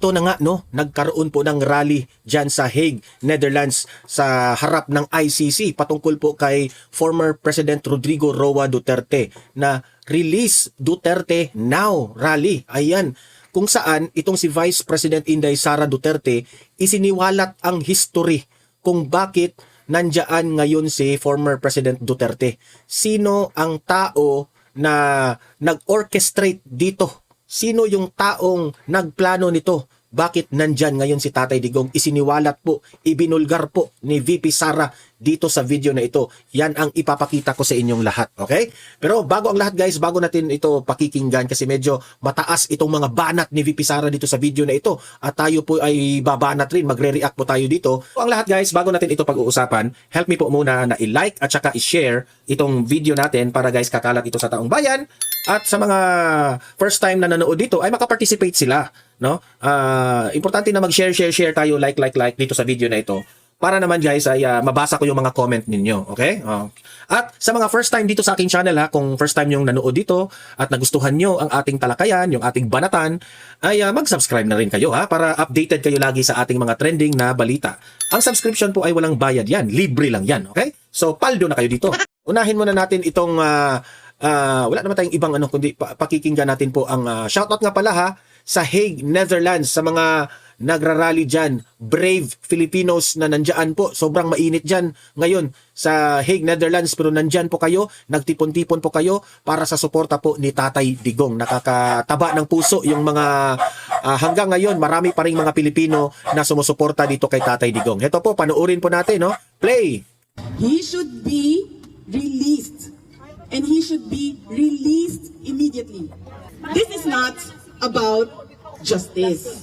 ito na nga, no, nagkaroon po ng rally dyan sa Hague, Netherlands, sa harap ng ICC patungkol po kay former President Rodrigo Roa Duterte na Release Duterte Now rally. Ayan, kung saan itong si Vice President Inday Sara Duterte isiniwalat ang history kung bakit nandiyan ngayon si former President Duterte. Sino ang tao na nag-orchestrate dito? Sino yung taong nagplano nito? Bakit nandyan ngayon si Tatay Digong? Isiniwalat po, ibinulgar po ni VP Sara dito sa video na ito. Yan ang ipapakita ko sa inyong lahat. Okay? Pero bago ang lahat guys, bago natin ito pakikinggan kasi medyo mataas itong mga banat ni VP Sara dito sa video na ito. At tayo po ay babanat rin, magre-react po tayo dito. So, ang lahat guys, bago natin ito pag-uusapan, help me po muna na i-like at saka i-share itong video natin para guys kakalat ito sa taong bayan. At sa mga first time na nanood dito ay makaparticipate sila, no? Importante na mag-share tayo, like dito sa video na ito para naman guys ay mabasa ko yung mga comment ninyo, okay? At sa mga first time dito sa aking channel ha, kung first time yung nanood dito at nagustuhan nyo ang ating talakayan, yung ating banatan, ay mag-subscribe na rin kayo ha para updated kayo lagi sa ating mga trending na balita. Ang subscription po ay walang bayad yan, libre lang yan, okay? So paldo na kayo dito. Unahin muna natin itong wala naman tayong ibang ano kundi pakikinggan natin po ang shoutout nga pala ha sa Hague, Netherlands, sa mga nagrarally dyan, brave Filipinos na nandyan po, sobrang mainit dyan ngayon sa Hague, Netherlands, pero nandyan po kayo, nagtipon-tipon po kayo para sa suporta po ni Tatay Digong. Nakakataba ng puso yung mga hanggang ngayon marami pa ring mga Pilipino na sumusuporta dito kay Tatay Digong. Ito po, panoorin po natin, no? Play! He should be released. And he should be released immediately. This is not about justice.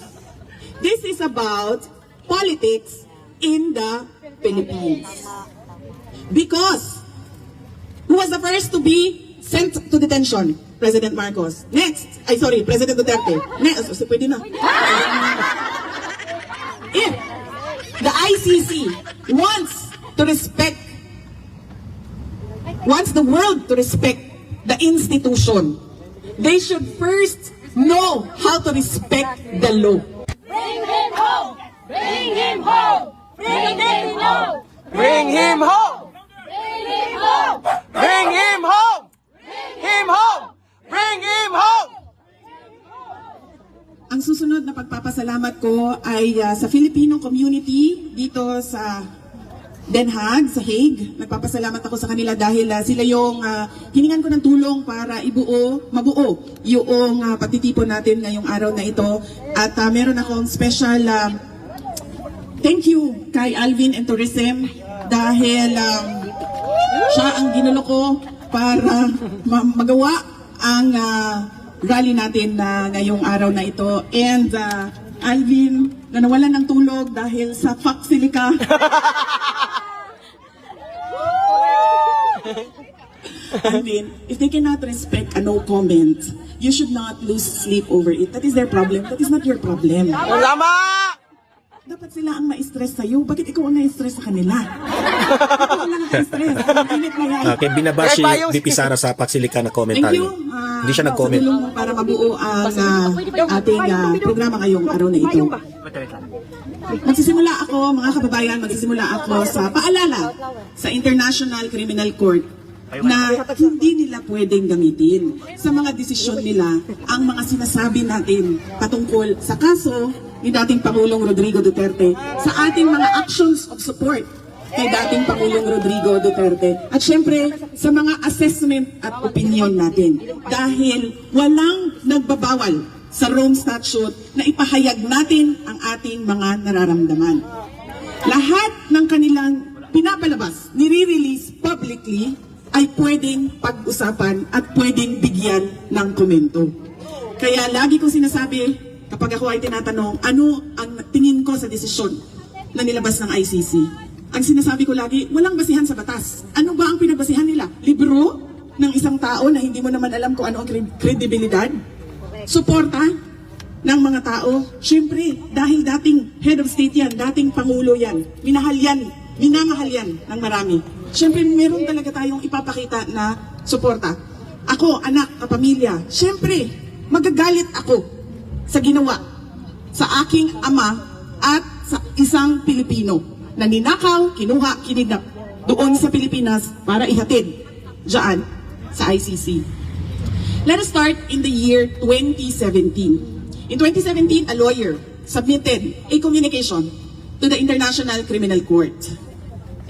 This is about politics in the Philippines. Because who was the first to be sent to detention? President Marcos. Next, President Duterte. Next, pwede na. If the ICC wants the world to respect the institution, they should first know how to respect the law. Bring him home! Bring him home! Bring him home! Bring him home! Bring him home! Bring him home! Him home! Bring him home! Ang susunod na pagpapasalamat ko ay sa Filipino community dito sa Den Haag, sa Hague. Nagpapasalamat ako sa kanila dahil sila yung hiningan ko ng tulong para mabuo yung pagtitipon natin ngayong araw na ito. At meron akong special thank you kay Alvin and Tourism dahil siya ang ginulo ko para magawa ang rally natin ngayong araw na ito. And Alvin, na nawalan ng tulog dahil sa Faksilika. Alvin, if they cannot respect a no comment, you should not lose sleep over it. That is their problem. That is not your problem. Tama! Dapat sila ang ma-stress sa'yo. Bakit ikaw ang na-stress sa kanila? Ikaw lang ang na-stress. Init na yan. Okay, binabashi VP Sara sa Paksilika na komentaryo. Thank you. Hindi siya nag-comment. Sa tulong mo para mabuo ang ating programa ngayong araw na ito. Magsisimula ako, mga kababayan, sa paalala sa International Criminal Court na hindi nila pwedeng gamitin sa mga desisyon nila ang mga sinasabi natin patungkol sa kaso ni dating Pangulong Rodrigo Duterte sa ating mga actions of support kay dating Pangulong Rodrigo Duterte. At syempre, sa mga assessment at opinion natin. Dahil walang nagbabawal sa Rome Statute na ipahayag natin ang ating mga nararamdaman. Lahat ng kanilang pinapalabas, nire-release publicly, ay pwedeng pag-usapan at pwedeng bigyan ng komento. Kaya lagi kong sinasabi, kapag ako ay tinatanong, ano ang tingin ko sa desisyon na nilabas ng ICC? Ang sinasabi ko lagi, walang basihan sa batas. Ano ba ang pinagbasihan nila? Libro ng isang tao na hindi mo naman alam kung ano ang kredibilidad? Suporta ng mga tao? Siyempre, dahil dating head of state yan, dating pangulo yan, minamahal yan ng marami. Siyempre, meron talaga tayong ipapakita na suporta. Ako, anak, kapamilya, siyempre, magagalit ako sa ginawa sa aking ama at sa isang Pilipino na ninakaw, kinuha, kinidnap doon sa Pilipinas para ihatid dyan sa ICC. Let us start in the year 2017. In 2017, a lawyer submitted a communication to the International Criminal Court.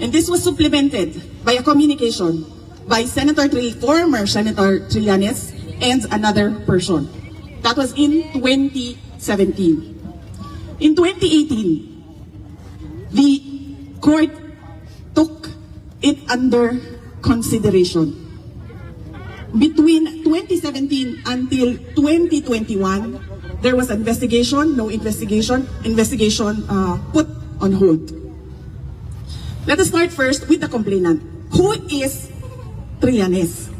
And this was supplemented by a communication by former Senator Trillanes and another person. That was in 2017. In 2018, the court took it under consideration. Between 2017 until 2021, there was investigation, no investigation, put on hold. Let us start first with the complainant. Who is Trillanes?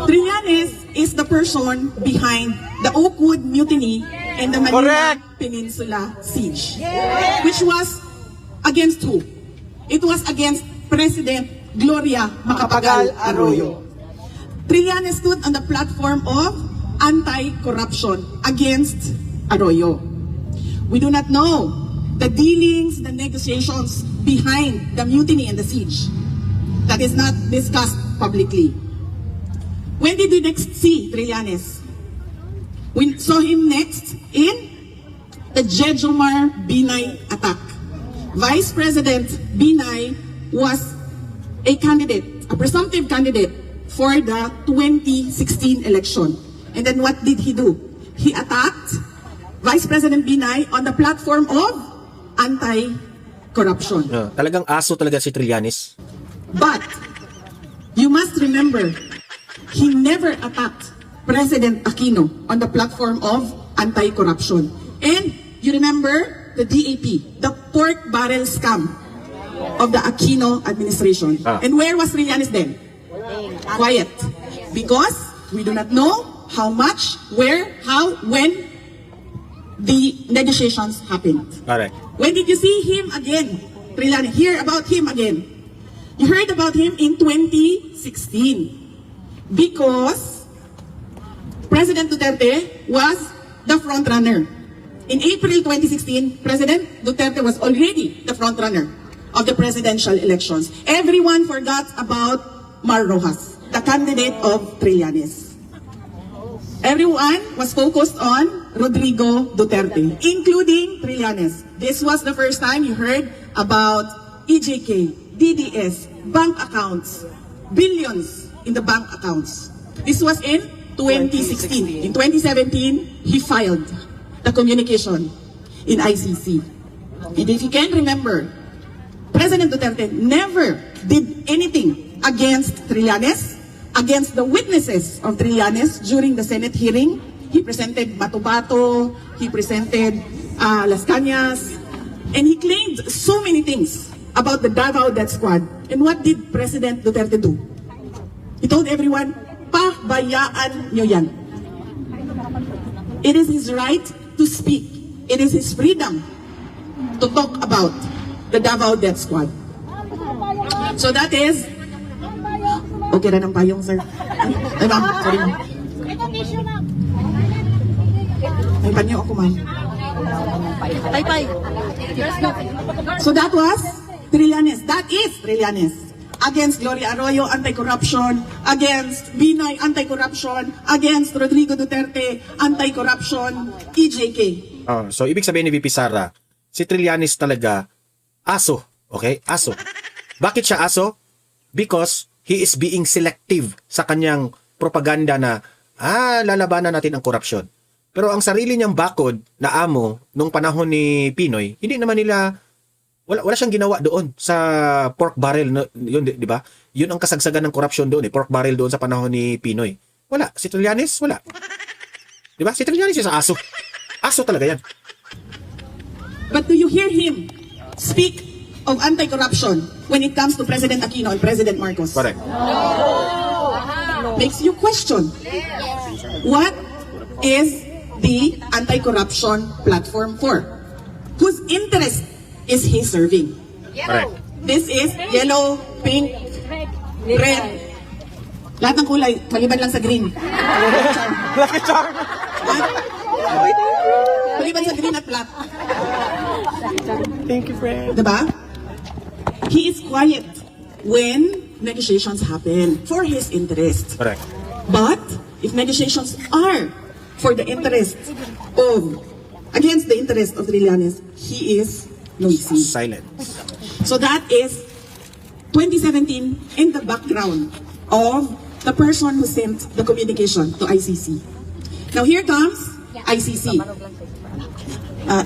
Trillanes is the person behind the Oakwood Mutiny and the Manila Correct. Peninsula Siege. Which was against who? It was against President Gloria Macapagal Arroyo. Trillanes stood on the platform of anti-corruption against Arroyo. We do not know the dealings, the negotiations behind the mutiny and the siege. That is not discussed publicly. When did we next see Trillanes? We saw him next in the Jejomar Binay attack. Vice President Binay was a candidate, a presumptive candidate for the 2016 election. And then what did he do? He attacked Vice President Binay on the platform of anti-corruption. Talagang aso talaga si Trillanes. But you must remember, he never attacked President Aquino on the platform of anti-corruption. And you remember the DAP, the pork barrel scam of the Aquino administration. And where was Trillanes then? Quiet. Because we do not know how much, where, how, when the negotiations happened. Correct. When did you see him again? Trillanes, hear about him again. You heard about him in 2016 because President Duterte was the front runner. In April 2016, President Duterte was already the front runner of the presidential elections. Everyone forgot about Mar Rojas, the candidate of Trillanes. Everyone was focused on Rodrigo Duterte, including Trillanes. This was the first time you heard about EJK, DDS, bank accounts, billions in the bank accounts. This was in 2016. In 2017, he filed the communication in ICC. And if you can remember, President Duterte never did anything against Trillanes, against the witnesses of Trillanes during the Senate hearing. He presented Bato-Bato, he presented Las Cañas, and he claimed so many things about the Davao Death Squad. And what did President Duterte do? He told everyone, pabayaan nyo yan. It is his right to speak. It is his freedom to talk about the Davao Death Squad. So that is... Okay na ng payong, sir. Ay, ma'am. Sorry, ma'am. May panyo ako, ma'am. So that was Trillanes. That is Trillanes. Against Gloria Arroyo, anti-corruption. Against Binay, anti-corruption. Against Rodrigo Duterte, anti-corruption. EJK. So, ibig sabihin ni VP Sara, si Trillanes talaga, aso. Okay? Aso. Bakit siya aso? Because he is being selective sa kanyang propaganda na, lalabanan natin ang korupsyon. Pero ang sarili niyang bakod na amo nung panahon ni Pinoy, hindi naman nila, wala siyang ginawa doon sa pork barrel. Yun, di ba? Yun ang kasagsagan ng korupsyon doon, pork barrel doon sa panahon ni Pinoy. Wala. Si Trillanes, wala. Di ba? Si Trillanes is aso. Aso talaga yan. But do you hear him speak of anti-corruption when it comes to President Aquino and President Marcos? Correct. Makes you question. What is the anti-corruption platform for? Whose interest is he serving? Correct. This is yellow, pink, red. Lahat ng kulay, maliban lang sa green. Lucky charm. Maliban sa green at black. Thank you, friend. Diba? He is quiet when negotiations happen for his interest. Correct. But if negotiations are for the interest of, against the interest of Trillanes, he is noisy. Silence. So that is 2017 in the background of the person who sent the communication to ICC. Now here comes ICC.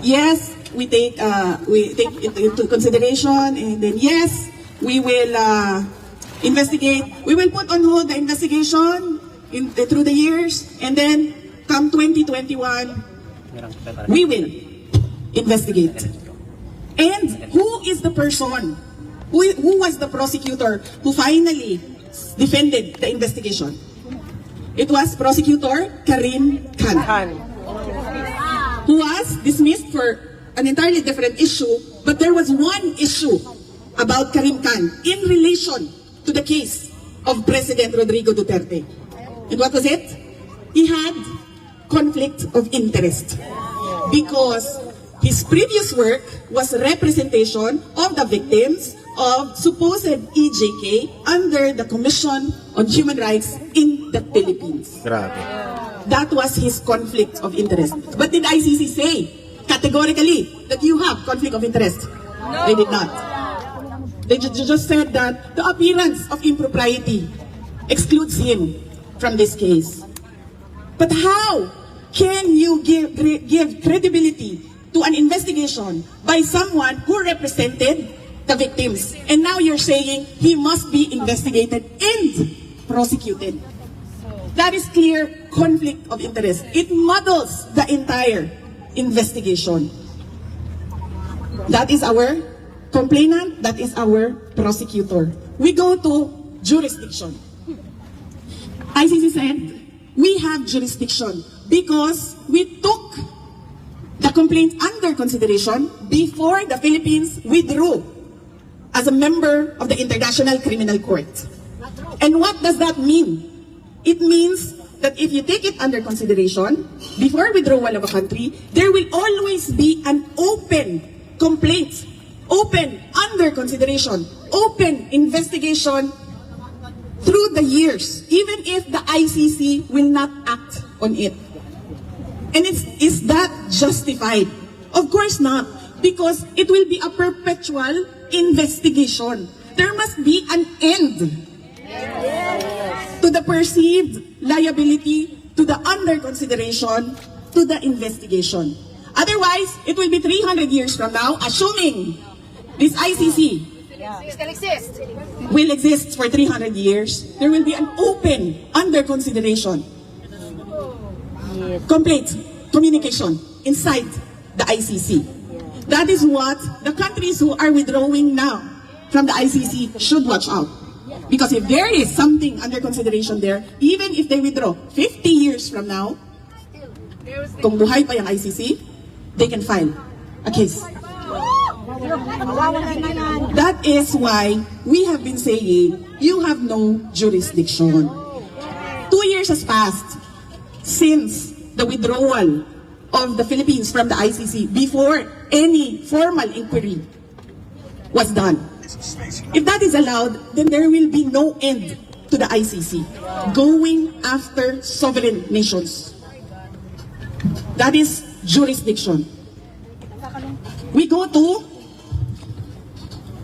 Yes, we take into consideration, and then yes, we will investigate. We will put on hold the investigation through the years, and then come 2021, we will investigate. And who is the person? Who was the prosecutor who finally defended the investigation? It was Prosecutor Karim Khan, who was dismissed for an entirely different issue, but there was one issue about Karim Khan in relation to the case of President Rodrigo Duterte. And what was it? He had conflict of interest because his previous work was representation of the victims of supposed EJK under the Commission on Human Rights in the Philippines. Grabe. That was his conflict of interest. But did ICC say categorically that you have conflict of interest? No. They did not. They just said that the appearance of impropriety excludes him from this case. But how can you give credibility to an investigation by someone who represented the victims? And now you're saying he must be investigated and prosecuted. That is clear conflict of interest. It muddles the entire investigation. That is our complainant, that is our prosecutor. We go to jurisdiction. ICC said, we have jurisdiction because we took the complaint under consideration before the Philippines withdrew as a member of the International Criminal Court. And what does that mean? It means that if you take it under consideration, before withdrawal of a country, there will always be an open complaint, open under consideration, open investigation through the years, even if the ICC will not act on it. And is that justified? Of course not, because it will be a perpetual investigation. There must be an end to the perceived liability, to the under consideration, to the investigation. Otherwise, it will be 300 years from now, assuming this ICC Still exist. will exist for 300 years, there will be an open under consideration complaint, communication inside the ICC. That is what the countries who are withdrawing now from the ICC should watch out. Because if there is something under consideration there, even if they withdraw 50 years from now, kung buhay pa yung ICC, they can file a case. That is why we have been saying, you have no jurisdiction. 2 years has passed since the withdrawal of the Philippines from the ICC before any formal inquiry was done. If that is allowed, then there will be no end to the ICC going after sovereign nations. That is jurisdiction. We go to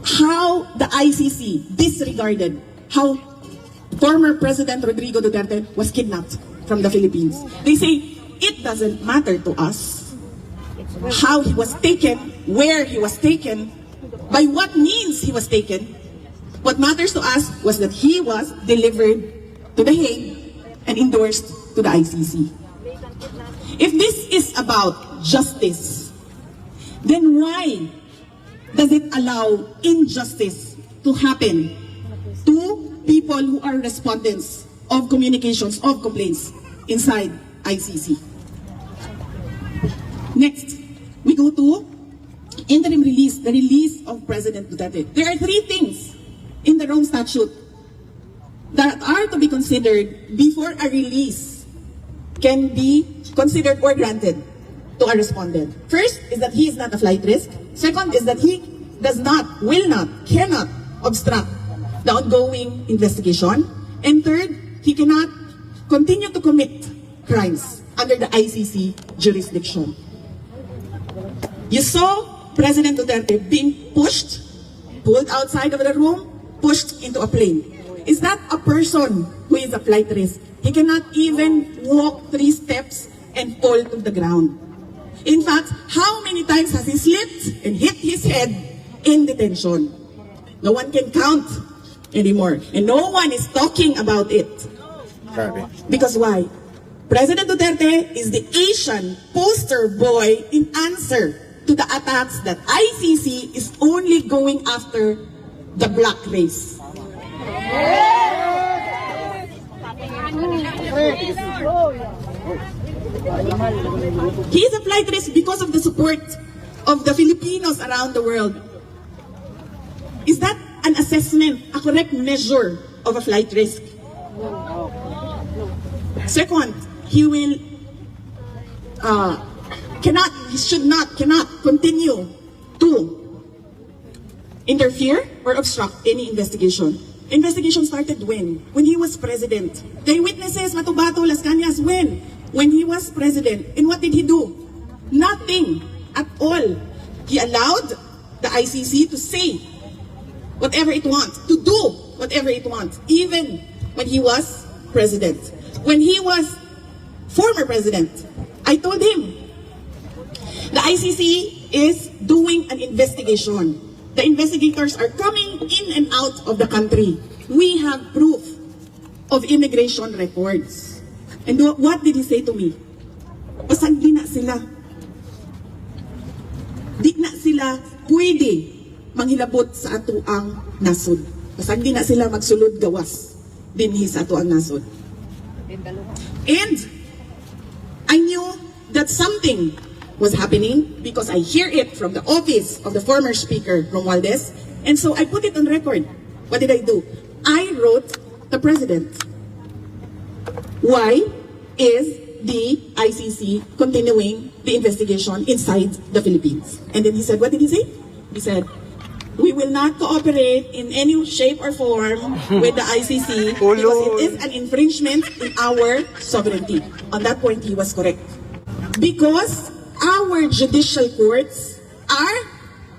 how the ICC disregarded how former President Rodrigo Duterte was kidnapped from the Philippines. They say, it doesn't matter to us how he was taken, where he was taken, by what means he was taken. What matters to us was that he was delivered to The Hague and endorsed to the ICC. If this is about justice, then why does it allow injustice to happen to people who are respondents of communications, of complaints inside ICC? Next, we go to interim release, the release of President Duterte. There are 3 things in the Rome Statute that are to be considered before a release can be considered or granted to our respondent. First is that he is not a flight risk. Second is that he does not, will not, cannot obstruct the ongoing investigation. And third, he cannot continue to commit crimes under the ICC jurisdiction. You saw President Duterte being pushed, pulled outside of the room, pushed into a plane. Is that a person who is a flight risk? He cannot even walk 3 steps and fall to the ground. In fact, how many times has he slipped and hit his head in detention? No one can count anymore. And no one is talking about it. Grabe. Because why? President Duterte is the Asian poster boy in answer to the attacks that ICC is only going after the black race. He is a flight risk because of the support of the Filipinos around the world. Is that an assessment, a correct measure of a flight risk? Second, he will cannot continue to interfere or obstruct any investigation. Investigation started when? When he was president. The witnesses, Matubato, Las Cañas, when? When he was president. And what did he do? Nothing at all. He allowed the ICC to say whatever it wants, to do whatever it wants, even when he was president. When he was former president, I told him, the ICC is doing an investigation. The investigators are coming in and out of the country. We have proof of immigration records. And what did he say to me? Pasag di na sila. Di na sila pwede manghilabot sa ato ang nasod. Pasag di na sila magsulod gawas dinhi sa ato ang nasod. And I knew that something was happening because I hear it from the office of the former speaker, Romualdez, and so I put it on record. What did I do? I wrote the president. Why is the ICC continuing the investigation inside the Philippines? And then he said, what did he say? He said, we will not cooperate in any shape or form with the ICC because it is an infringement in our sovereignty. On that point, he was correct. Because our judicial courts are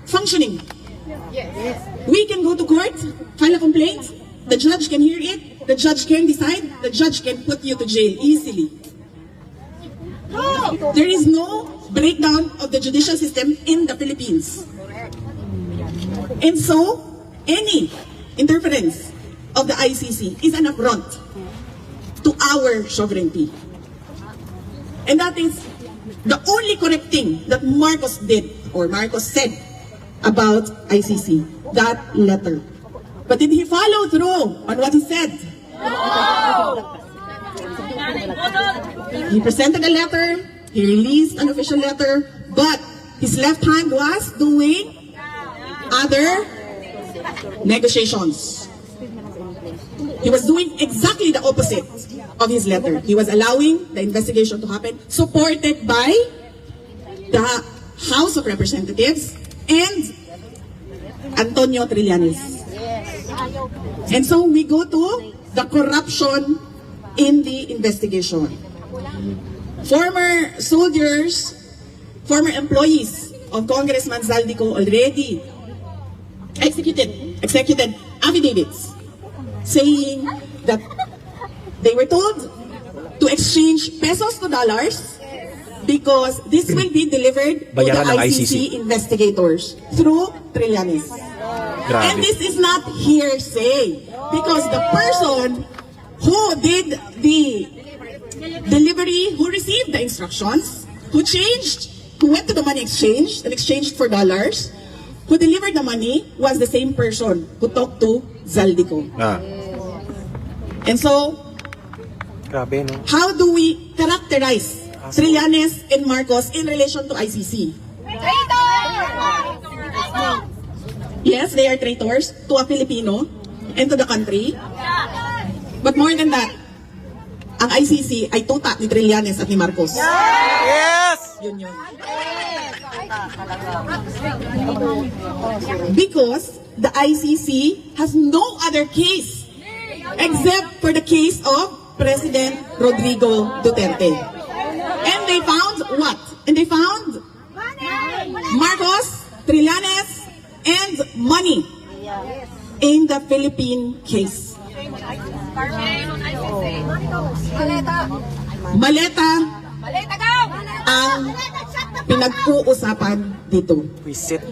functioning. We can go to court, file a complaint, the judge can hear it, the judge can decide, the judge can put you to jail easily. There is no breakdown of the judicial system in the Philippines. And so, any interference of the ICC is an affront to our sovereignty. And that is the only correct thing that Marcos did, or Marcos said about ICC, that letter. But did he follow through on what he said? He presented a letter, he released an official letter, but his left hand was doing other negotiations. He was doing exactly the opposite of his letter. He was allowing the investigation to happen, supported by the House of Representatives and Antonio Trillanes. And so we go to the corruption in the investigation. Former soldiers, former employees of Congressman Zaldico already executed affidavits saying that they were told to exchange pesos to dollars because this will be delivered to the Bayaran ng ICC investigators through Trillanes. Grabe. And this is not hearsay because the person who did the delivery, who received the instructions, who went to the money exchange and exchanged for dollars, who delivered the money was the same person who talked to Zaldico. And so, Grabe, no? how do we characterize Trillanes and Marcos in relation to ICC? Yes, they are traitors to a Filipino and to the country. But more than that, ang ICC ay tuta ni Trillanes at ni Marcos. Yes! yun yun. Because the ICC has no other case except for the case of President Rodrigo Duterte. And they found what? And they found Marcos, Trillanes, and money in the Philippine case. Maleta ang pinag-uusapan dito.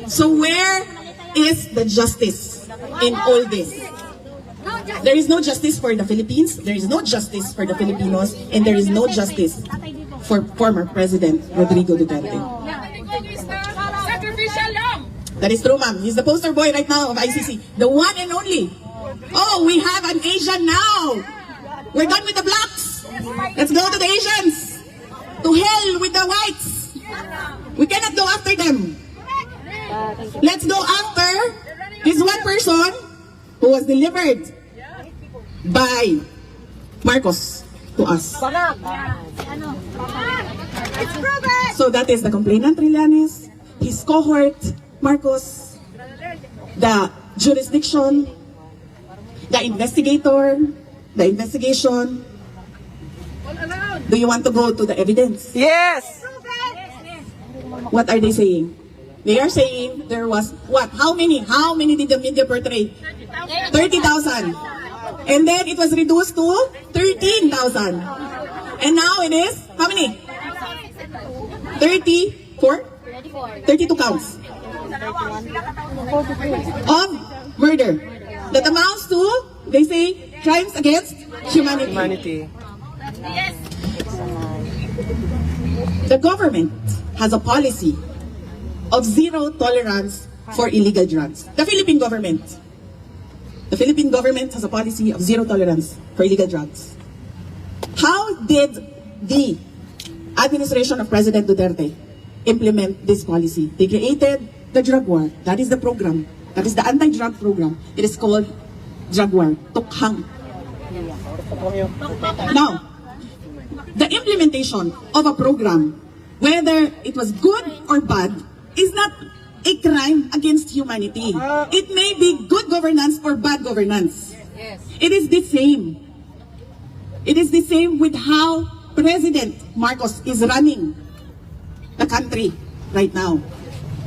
So where is the justice in all this? There is no justice for the Philippines, there is no justice for the Filipinos, and there is no justice for former President Rodrigo Duterte. That is true, ma'am. He's the poster boy right now of ICC. The one and only. Oh, we have an Asian now. We're done with the blacks. Let's go to the Asians. To hell with the whites. We cannot go after them. Let's go after this one person who was delivered by Marcos to us. So that is the complainant, Trillanes, his cohort, Marcos, the jurisdiction, the investigator, the investigation. Do you want to go to the evidence? Yes! What are they saying? They are saying there was what? How many? How many did the media portray? 30,000. And then it was reduced to 13,000. And now it is how many? 34? 32 counts of murder. That amounts to, they say, crimes against humanity. The government has a policy of zero tolerance for illegal drugs. The Philippine government has a policy of zero tolerance for illegal drugs. How did the administration of President Duterte implement this policy? They created the drug war. That is the program. That is the anti-drug program. It is called drug war. Tukhang. Now, the implementation of a program, whether it was good or bad, is not a crime against humanity. It may be good governance or bad governance. It is the same. It is the same with how President Marcos is running the country right now.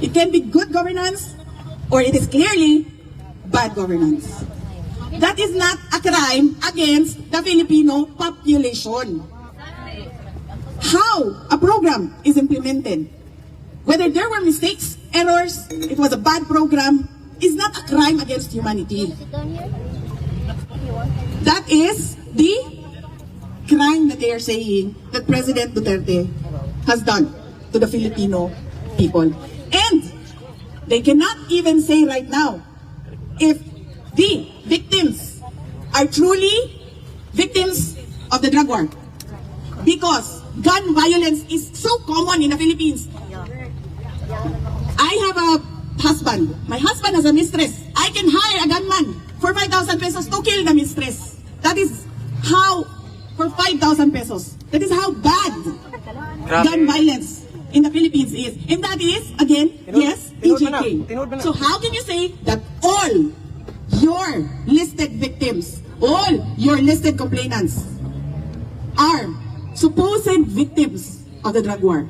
It can be good governance or it is clearly bad governance. That is not a crime against the Filipino population. How a program is implemented, whether there were mistakes, errors, it was a bad program, is not a crime against humanity. That is the crime that they are saying that President Duterte has done to the Filipino people. And they cannot even say right now if the victims are truly victims of the drug war. Because gun violence is so common in the Philippines. I have a husband. My husband has a mistress. I can hire a gunman for 5,000 pesos to kill the mistress. That is how, for 5,000 pesos. That is how bad gun violence in the Philippines is. And that is, again, yes, EJK. So how can you say that all your listed victims, all your listed complainants are supposed victims of the drug war?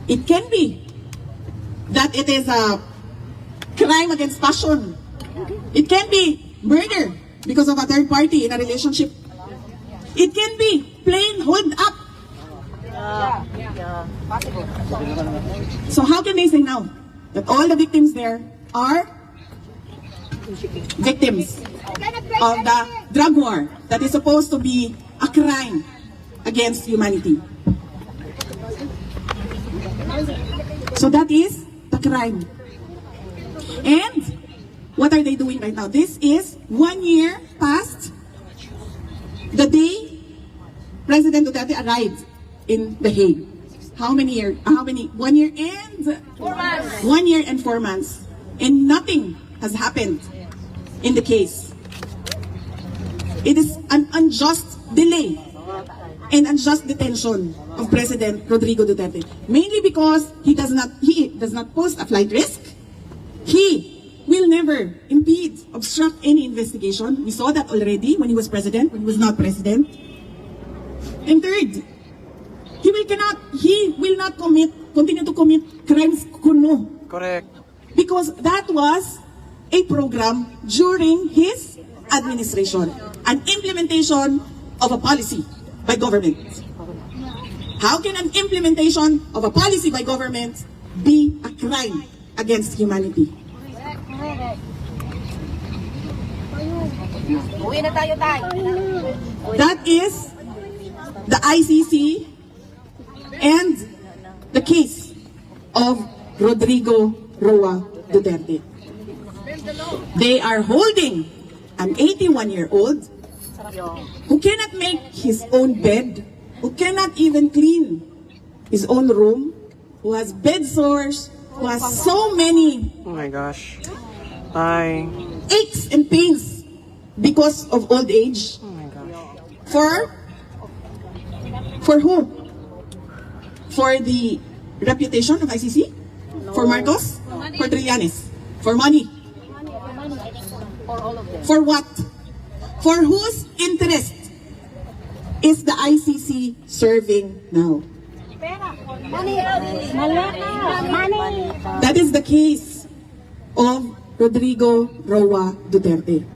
It can be that it is a crime against passion. It can be murder because of a third party in a relationship. It can be plain hold up. So how can they say now that all the victims there are victims of the drug war that is supposed to be a crime against humanity? So that is the crime. And what are they doing right now? This is 1 year past the day President Duterte arrived in The Hague. How many years? 1 year and 4 months. 1 year and 4 months. And nothing has happened in the case. It is an unjust delay. and unjust detention of President Rodrigo Duterte. Mainly because he does not pose a flight risk. He will never impede, obstruct any investigation. We saw that already when he was president, when he was not president. And third, he will not continue to commit crimes kuno. Correct. Because that was a program during his administration, an implementation of a policy by government. How can an implementation of a policy by government be a crime against humanity? Uwi na tayo, tay. That is the ICC and the case of Rodrigo Roa Duterte. They are holding an 81-year-old who cannot make his own bed, who cannot even clean his own room, who has bed sores, who has so many Oh my gosh. Ay. aches and pains because of old age. Oh my gosh. For who? For the reputation of ICC? For Marcos? For Trillanes? For money? For what? For whose interest is the ICC serving now? Money. Money. That is the case of Rodrigo Roa Duterte.